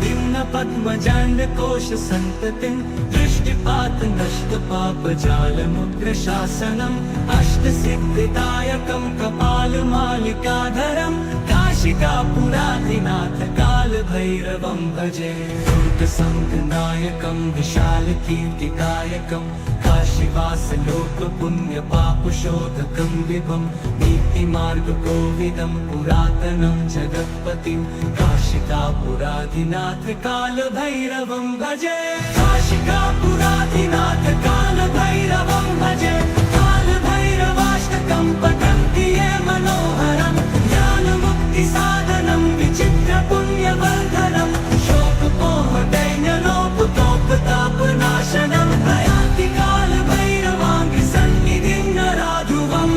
भिन्न पद्मजाण्डकोश सन्ततिं दृष्टिपात नष्ट पापजालमुग्रशासनम् अष्टसिद्धिदायकं कपालमालिकाधरं काशिकापुराधिनाथ कालभैरवं भजे। दुर्गसङ्गनायकं विशालकीर्तिदायकं काशीवासलोकपुण्यपापशोधकं विभं नीतिमार्गकोविदं पुरातनं जगत्पतिं काशिकापुराधिनाथ कालभैरवं भजे। काशिकापुराधिनाथ कालभैरवं भजे। कालभैरवाष्टकं पठन्ति ये मनोहरं ज्ञानमुक्तिसाधनं विचित्रपुण्यवर्धनं शोकमोहदैन्यलोपतोपतापनाशनं प्रयान्ति कालभैरवाङ्घ्रिसन्निधिं नराधुवम्।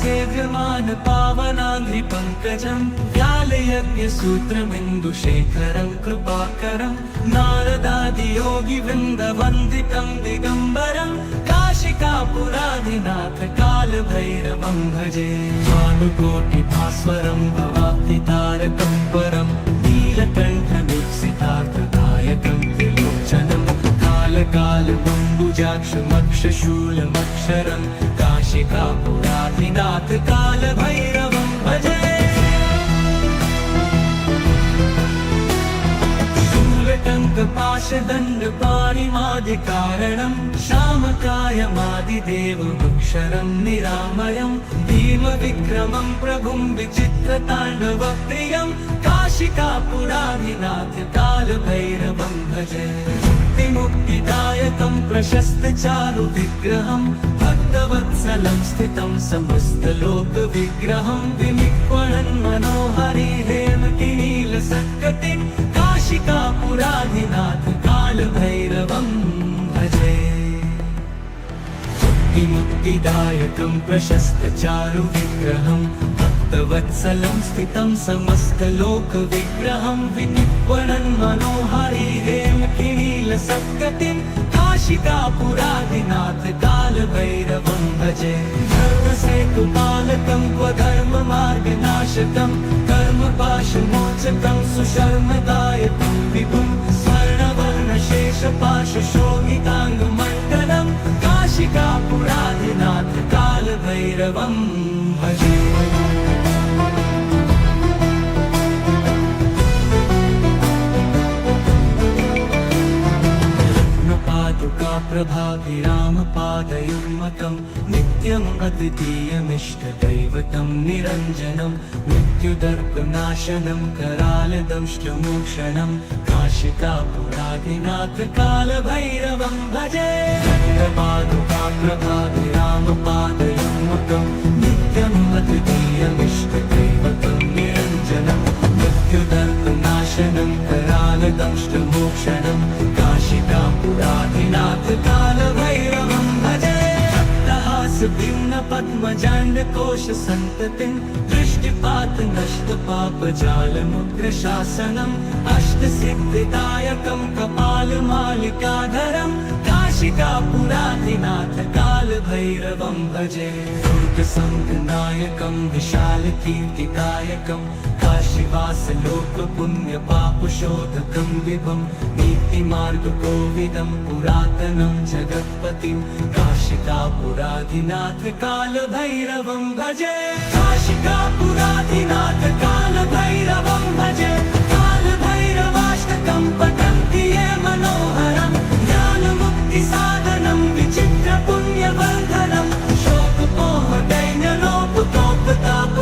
सेव्यमान पावनाङ्घ्रिपङ्कजं व्यालयज्ञसूत्रमिन्दुशेखरं कृपाकरं नारदादियोगिवृन्दवन्दितं दिगम्बरं काशिकापुराधिनाथ कालभैरवं भजे। भानुकोटिभास्वरं भवाब्धितारकं परं नीलकण्ठमीप्सितार्थदायकं त्रिलोचनं कालकालबम्बुजाक्षमक्षशूलमक्षरं काशिकापुराधिनाथ कालभैरवं भजे। शूलटङ्कपाशदण्डपाणिमादिकारणं श्यामकायमादिदेवमक्षरं निरामयं भीमविक्रमं प्रभुं विचित्रताण्डवप्रियं काशिकापुराधिनाथ कालभैरवं भजे। मुक्तिदायकं प्रशस्तचारुविग्रहं भक्तवत्सलं स्थितं समस्तलोकविग्रहं विनिक्वणन् मनोहरि हेमकिनीलसत्कटिं काशिकापुराधिनाथ कालभैरवं भजे। मुक्तिदायकं प्रशस्तचारुविग्रहं भक्तवत्सलं स्थितं समस्तलोकविग्रहं विनिक्वणन् मनोहरि हेमकिनीलसत्कटिं काशिकापुराधिनाथ कालभैरवं भजे। धर्मसेतुपालकं क्वधर्ममार्गनाशकं कर्मपाशमोचकं सुशर्मदायकं विभुं स्वर्णवर्णशेषपाशशोभिताङ्गमण्डलं काशिकापुराधिनाथ कालभैरवं भजे। पादुकाप्रभाभिरामपादयुग्मकं नित्यम् अद्वितीयमिष्टदैवतं निरञ्जनं मृत्युदर्पनाशनं करालदंष्टमोक्षणं काशिकापुराधिनाथ कालभैरवं भजे। पादुकाप्रभाभिरामपादयुग्मकं नित्यम् अद्वितीयमिष्टदैवतं निरञ्जनं मृत्युदर्पनाशनं करालदंष्टमोक्षणं काशिकापुराधिनाथ कालभैरवं भजे। भिन्न पद्मजाण्डकोश सन्ततिं दृष्टिपात नष्ट पापजालमुग्रशासनम् अष्टसिद्धिदायकं कपालमालिकाधरं काशिकापुराधिनाथ कालभैरवं भजे। दुर्गसङ्गनायकं विशालकीर्तिदायकं काशीवासलोकपुण्यपापशोधकं विभं नीतिमार्गकोविदं पुरातनं जगत्पतिं काशिकापुराधिनाथ कालभैरवं भजे। काशिकापुराधिनाथ कालभैरवं भजे। कालभैरवाष्टकं पठन्ति ये मनोहरं ज्ञानमुक्तिसाधनं विचित्रपुण्यवर्धनं शोकमोहदैन्यलोपतोपताप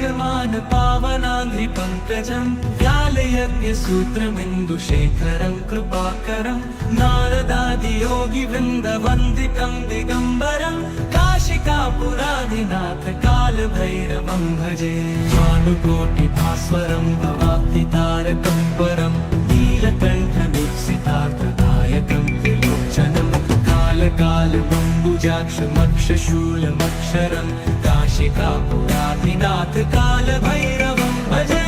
सेव्यमान पावनाङ्घ्रिपङ्कजं व्यालयज्ञसूत्रमिन्दुशेखरं कृपाकरं नारदादियोगिवृन्दवन्दितं दिगम्बरं काशिकापुराधिनाथ कालभैरवं भजे भानुकोटिभास्वरं भवाब्धितारकं परं नीलकण्ठदीप्सितार्थदायकं त्रिलोचनं कालकालबम्बुजाक्षमक्षशूलमक्षरं काशिकापुराधिनाथ कालभैरवं भजे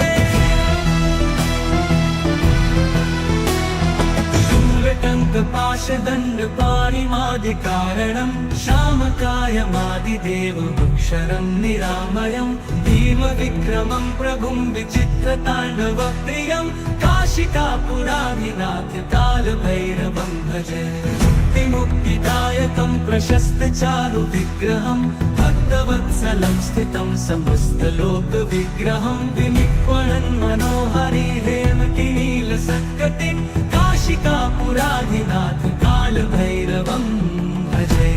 शूलटङ्कपाशदण्डपाणिमादिकारणं श्यामकायमादिदेवमक्षरं निरामयं भीमविक्रमं प्रभुं विचित्रताण्डवप्रियं काशिकापुराधिनाथ कालभैरवं भजे मुक्तिदायकं प्रशस्तचारुविग्रहं भक्तवत्सलं स्थितं समस्तलोकविग्रहं विनिक्वणन् मनोहरिहेमकिनीलसत्कटिं काशिकापुराधिनाथ कालभैरवं भजे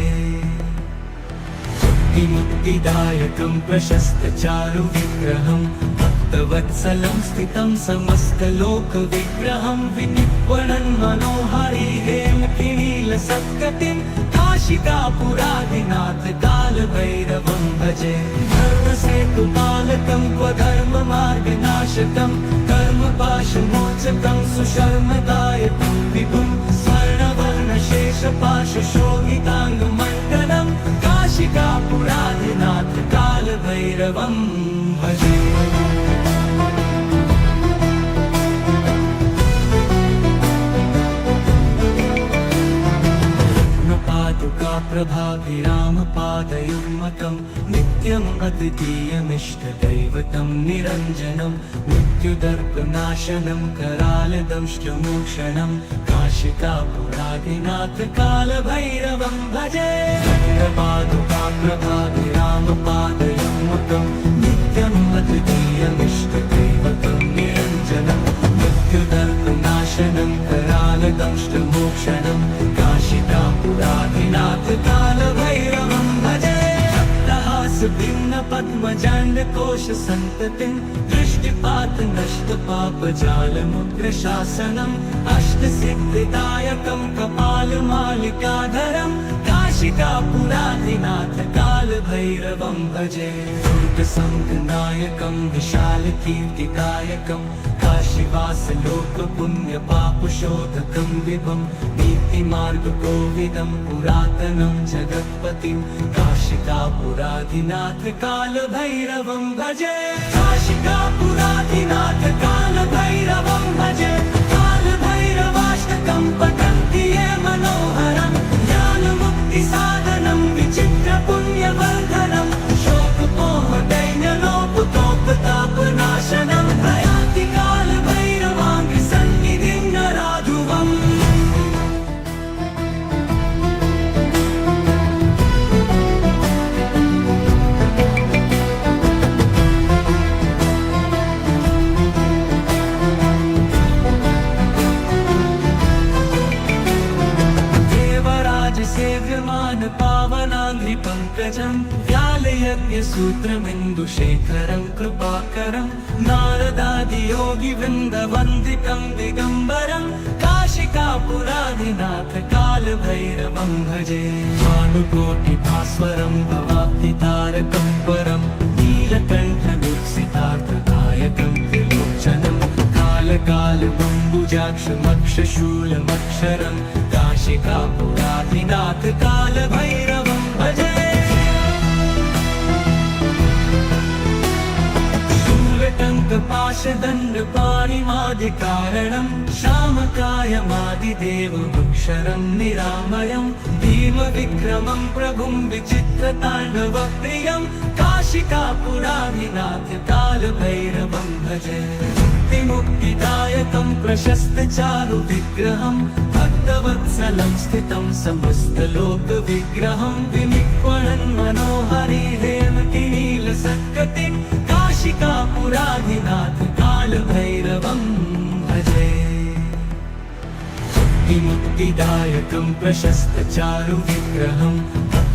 मुक्तिदायकं प्रशस्तचारुविग्रहं भक्तवत्सलं स्थितं समस्तलोकविग्रहं विनिक्वणन् मनोहरिहेमकिनीलसत्कटिं काशिकापुराधिनाथ कालभैरवं भजे धर्मसेतुपालकं क्वधर्ममार्गनाशकं कर्मपाशमोचकं सुशर्मदायकं विभुं स्वर्णवर्णशेषपाशशोभिताङ्गमण्डलं काशिकापुराधिनाथ कालभैरवं भजे प्रभाभिरामपादयुग्मकं नित्यम् अद्वितीयमिष्टदैवतं निरञ्जनं मृत्युदर्पनाशनं करालदंष्टमोक्षणं काशिकापुराधिनाथ कालभैरवं भजे प्रभाभिरामपादयुग्मकं नित्यम् अद्वितीयमिष्टदैवतं निरञ्जनं मृत्युदर्पनाशनं करालदंष्टमोक्षणं काशिकापुराधिनाथ कालभैरवं भजे भिन्नपद्मजाण्डकोशसन्ततिं दृष्टिपातनष्टपापजालमुग्रशासनम् अष्टसिद्धिदायकं कपालमालिकाधरं काशिकापुराधिनाथ कालभैरवं भजे दुर्गसङ्घनायकं विशालकीर्तिदायकं काशीवासलोकपुण्यपापशोधकं विभं नीतिमार्गकोविदं पुरातनं जगत्पतिं काशिकापुराधिनाथ कालभैरवं भजे काशिकापुराधिनाथ कालभैरवं भजे कालभैरवाष्टकं पठन्ति ये मनोहरं ज्ञानमुक्तिसाधनं विचित्रपुण्यवर्धनं शोकपोहदैन्यलोपतोपतापनाशनं प्रयाति कालभैरवाङ्घ्रिसन्निधिं नराधुवम् सेव्यमान पावनाङ्घ्रिपङ्कजं व्यालयज्ञसूत्रमिन्दुशेखरं कृपाकरं नारदादियोगिवृन्दवन्दितं दिगम्बरं काशिकापुराधिनाथ कालभैरवं भजे भानुकोटिभास्वरं भवाब्धितारकं परं नीलकण्ठदीप्सितार्थदायकं त्रिलोचनं कालकालबम्बुजाक्षमक्षशूलमक्षरं काशिकापुराधिनाथ कालभैरवं भजे शूलटङ्कपाशदण्डपाणिमादिकारणं श्यामकायमादिदेवमक्षरं निरामयं भीमविक्रमं प्रभुं विचित्रताण्डवप्रियं काशिकापुराधिनाथ कालभैरवं भजे मुक्तिदायकं प्रशस्तचारुविग्रहं भक्तवत्सलं स्थितं समस्तलोकविग्रहं विनिक्वणन् मनोहरिहेमकिनीलसत्कटिं काशिकापुराधिनाथ कालभैरवं भजे मुक्तिदायकं प्रशस्तचारुविग्रहं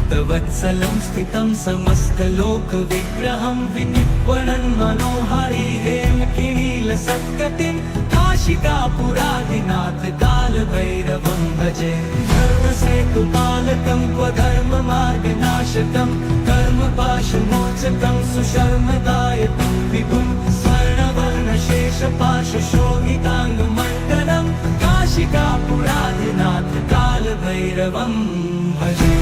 भक्तवत्सलं स्थितं समस्तलोकविग्रहं विनिर्वणन् मनोहारी हेमकिनीलसत्कटिं काशिकापुरादिनाथ कालभैरवं भजे धर्मसेतुपालकं क्वधर्ममार्गनाशकं कर्मपाशमोचकं सुशर्मदायकं विभुं स्वर्णवर्णशेषपाशशोभिताङ्गमण्डलं काशिकापुरादिनाथ कालभैरवं भजे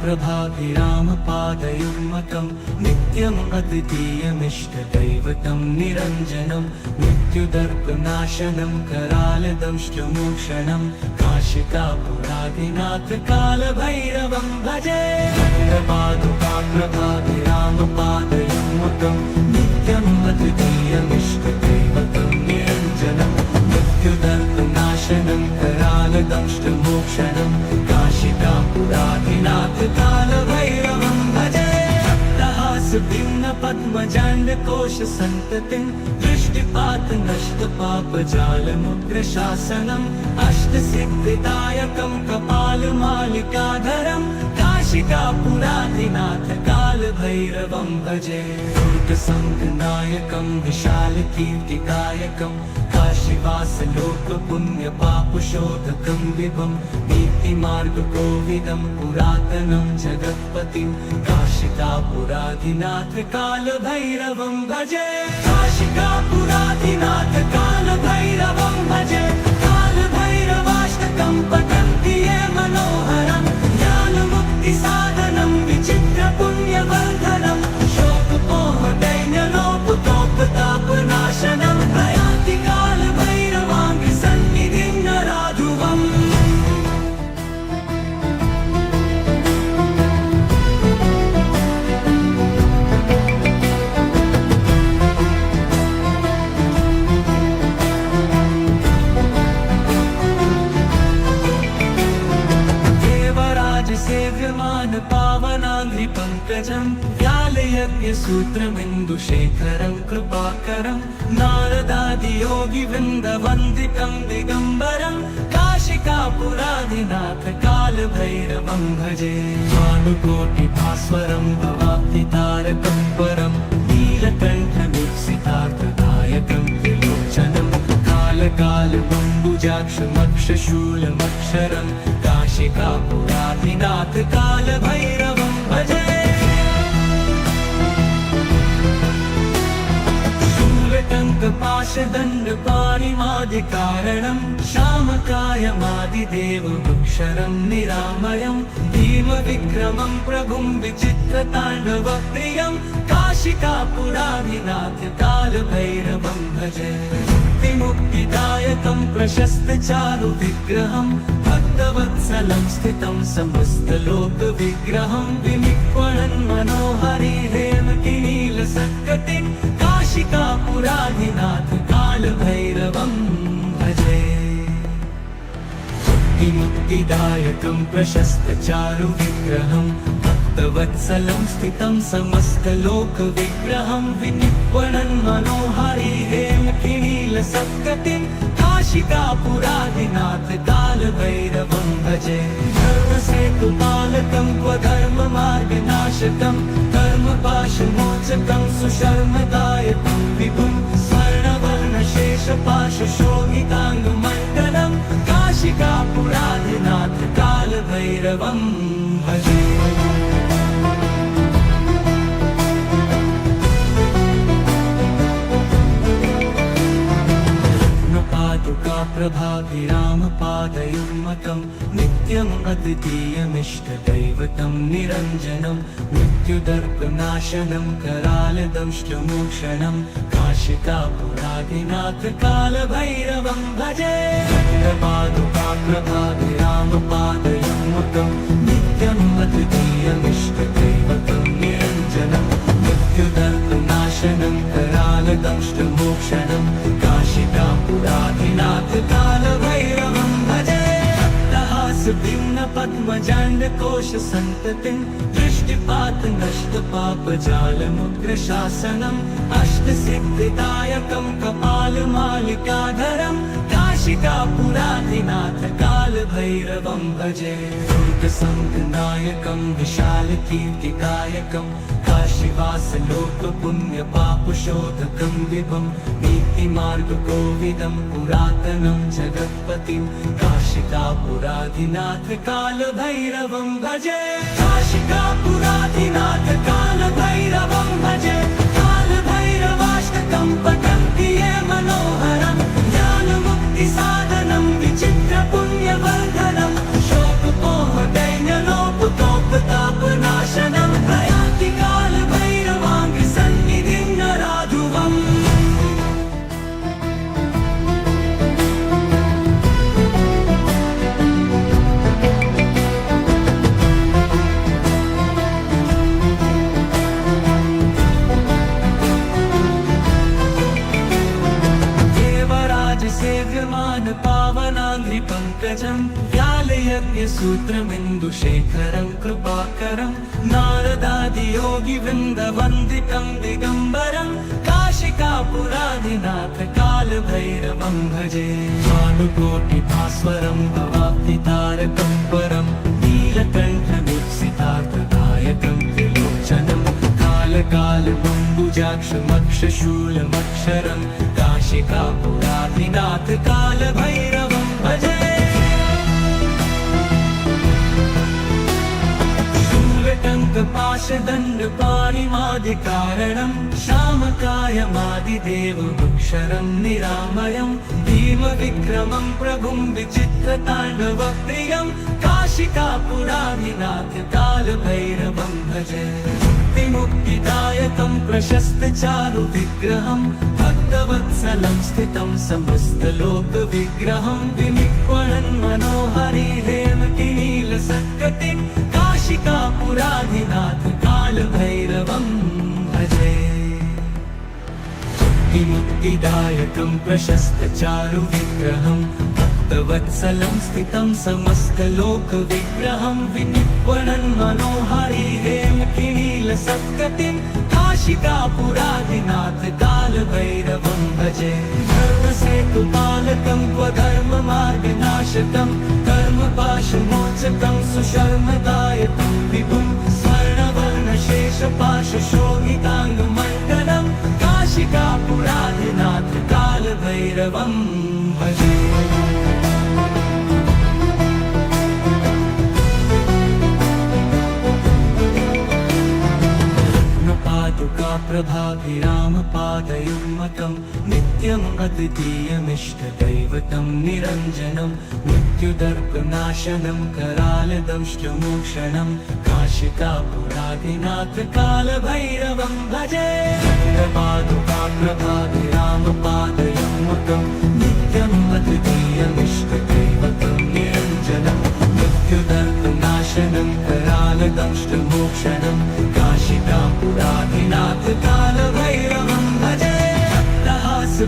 प्रभाभिरामपादयुग्मकं नित्यम् अद्वितीयमिष्टदैवतं निरञ्जनं मृत्युदर्पनाशनं करालदंष्टमोक्षणं काशिकापुरादिनाथ कालभैरवं भजे प्रभाभिरामपादयुग्मकं नित्यम् अद्वितीयमिष्टदैवतं निरञ्जनं मृत्युदर्पनाशनं करालदंष्टमोक्षणं काशिकापुरादिनाथ कालभैरवं भजे भिन्न पद्मजाण्डकोश सन्ततिं दृष्टिपात नष्टपापजालमुग्रशासनम् अष्टसिद्धिदायकं कपालमालिकाधरं काशिकापुरादिनाथ कालभैरवं भजे दुर्गसङ्गनायकं विशालकीर्तिदायकं काशीवासलोकपुण्यपापशोधकं विभं नीतिमार्गकोविदं पुरातनं जगत्पतिं काशिकापुरादिनाथ कालभैरवं भजे काशिकापुरादिनाथ कालभैरवं भजे कालभैरवाष्टकं पठन्ति ये मनोहरं ज्ञानमुक्तिसाधनं विचित्रपुण्यवर्धनं शोकमोहदैन्यलोपतोपतापनाशनं प्रयान्ति कालभैरवाङ्घ्रिसन्निधिं नराधुवम् पावनाङ्घ्रिपङ्कजं व्यालयज्ञसूत्रमिन्दुशेखरं कृपाकरं नारदादियोगिवृन्दवन्दितं दिगम्बरं काशिकापुरादिनाथ कालभैरवं भजे भानुकोटिभास्वरं भवाब्धितारकं परं नीलकण्ठमीप्सितार्थदायकं त्रिलोचनं कालकालबम्बुजाक्षमक्षशूलमक्षरं काशिकापुरादिनाथ कालभैरवं भजे शूलटङ्कपाशदण्डपाणिमादिकारणं श्यामकायमादिदेवमुक्षरं निरामयं भीमविक्रमं प्रभुं विचित्रताण्डवप्रियं काशिकापुरादिनाथ कालभैरवं भजे मुक्तिदायकं प्रशस्तचारुविग्रहं भक्तवत्सलं स्थितं समस्तलोकविग्रहं विनिर्वणन् मनोहारी हेमकिनीलसत्कटिं काशिकापुरादिनाथ कालभैरवं भजे मुक्तिदायकं प्रशस्तचारुविग्रहं भक्तवत्सलं स्थितं समस्तलोकविग्रहं विनिर्वणन् मनोहारी हेमकिनीलसत्कटिं काशिकापुरादिनाथ कालभैरवं भजे धर्मसेतुपालकं क्वधर्ममार्गनाशकं कर्मपाशमोचकं सुशर्मदायकं विभुं स्वर्णवर्णशेषपाशशोभिताङ्गमण्डलं काशिकापुरादिनाथ कालभैरवं भजे प्रभाभिरामपादयुग्मकं नित्यम् अद्वितीयमिष्टदैवतं निरञ्जनं मृत्युदर्पनाशनं करालदंष्टमोक्षणं काशिकापुरादिनाथ कालभैरवं भजे प्रभाभिरामपादयुग्मकं नित्यम् अद्वितीयमिष्टदैवतं निरञ्जनं मृत्युदर्पनाशनं करालदंष्टमोक्षणं काशिकापुरादिनाथ कालभैरवं भजे भिन्न पद्मजाण्डकोश सन्ततिं दृष्टिपात नष्ट पापजालमुग्रशासनम् अष्टसिद्धिदायकं कपालमालिकाधरं काशिकापुराधिनाथ कालभैरवं भजे दुर्गसङ्घनायकं विशालकीर्तिकायकं काशीवासलोकपुण्यपापशोधकं विभं नीतिमार्गकोविदं पुरातनं जगत्पतिं काशिकापुराधिनाथ कालभैरवं भजे काशिकापुराधिनाथ कालभैरवं भजे कालभैरवाष्टकं पठन्ति ये मनोहरं ज्ञानमुक्तिसाधनं विचित्रपुण्यवर्धनं शोकपोहदैन्यलोपतोपतापनाशनं प्रयाति कालभैरवाङ्घ्रिसन्निधिं नराधुवम् सेव्यमान पावनाङ्घ्रिपङ्कजं व्यालयज्ञसूत्रमिन्दुशेखरं कृपाकरं नारदादियोगिवृन्दवन्दितं दिगम्बरं काशिकापुराधिनाथ कालभैरवं भजे भानुकोटिभास्वरं भवाब्धितारकं परं नीलकण्ठमीप्सितार्थदायकं त्रिलोचनं कालकालबम्बुजाक्षमक्षशूलमक्षरं काशिकापुराधिनाथ कालभैरवं भजे शूलटङ्कपाशदण्डपाणिमादिकारणं श्यामकायमादिदेवमक्षरं निरामयं भीमविक्रमं प्रभुं विचित्रताण्डवप्रियं काशिकापुराधिनाथ कालभैरवं भजे मुक्तिदायकं प्रशस्तचारुविग्रहं भक्तवत्सलं स्थितं समस्तलोकविग्रहं विनिक्वणन् मनोहरि हेमकिनीलसत्कटिं काशिकापुराधिनाथ कालभैरवं भजे मुक्तिदायकं प्रशस्तचारुविग्रहं भक्तवत्सलं स्थितं समस्तलोकविग्रहं विनिक्वणन् मनोहरि हेमकिनीलसत्कटिं काशिकापुराधिनाथ कालभैरवं भजे धर्मसेतुपालकं स्वधर्ममार्गनाशकं कर्मपाशमोचकं सुशर्मदायकं विभुं स्वर्णवर्णशेषपाशशोभिताङ्गमण्डलं काशिकापुराधिनाथ कालभैरवं भजे प्रभाभिरामपादयुग्मकं नित्यम् अद्वितीयमिष्टदैवतं निरञ्जनं मृत्युदर्पनाशनं करालदंष्टमोक्षणं काशिकापुराधिनाथ कालभैरवं भजे प्रभाभिरामपादयुग्मकं नित्यम् अद्वितीयमिष्टदैवतं निरञ्जनं मृत्युदर्पनाशनं करालदंष्टमोक्षणं काशिकापुराधिनाथ कालभैरवं भजे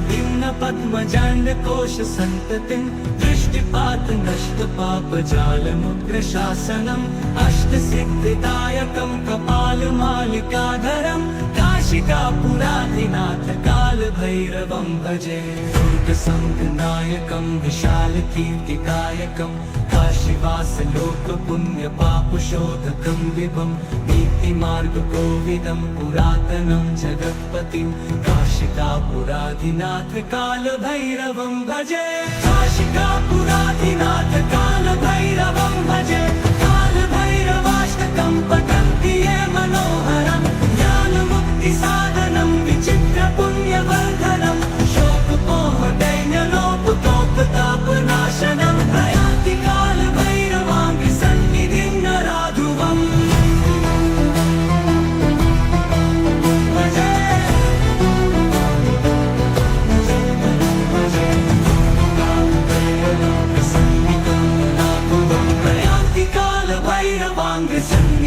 भिन्न पद्मजाण्डकोश सन्ततिं दृष्टिपात नष्ट पापजालमुग्रशासनम् अष्टसिद्धिदायकं कपालमालिकाधरं काशिकापुराधिनाथ कालभैरवं भजे दुर्गसङ्घनायकं विशालकीर्तिकायकं काशीवासलोकपुण्यपापशोधकं विभं नीतिमार्गकोविदं पुरातनं जगत्पतिं काशिकापुराधिनाथ कालभैरवं भजे काशिकापुराधिनाथ कालभैरवं भजे कालभैरवाष्टकं पठन्ति ये मनोहरं ज्ञानमुक्तिसाधनं विचित्रपुण्यवर्धनं शोकपोहदैन्यलोपतोपतापनाशनं प्रयाति कालभैरवाङ्घ्रिसन्निधिं नराधुवम् प्रयाति कालभैरवाङ्घ्रिसन्निधिं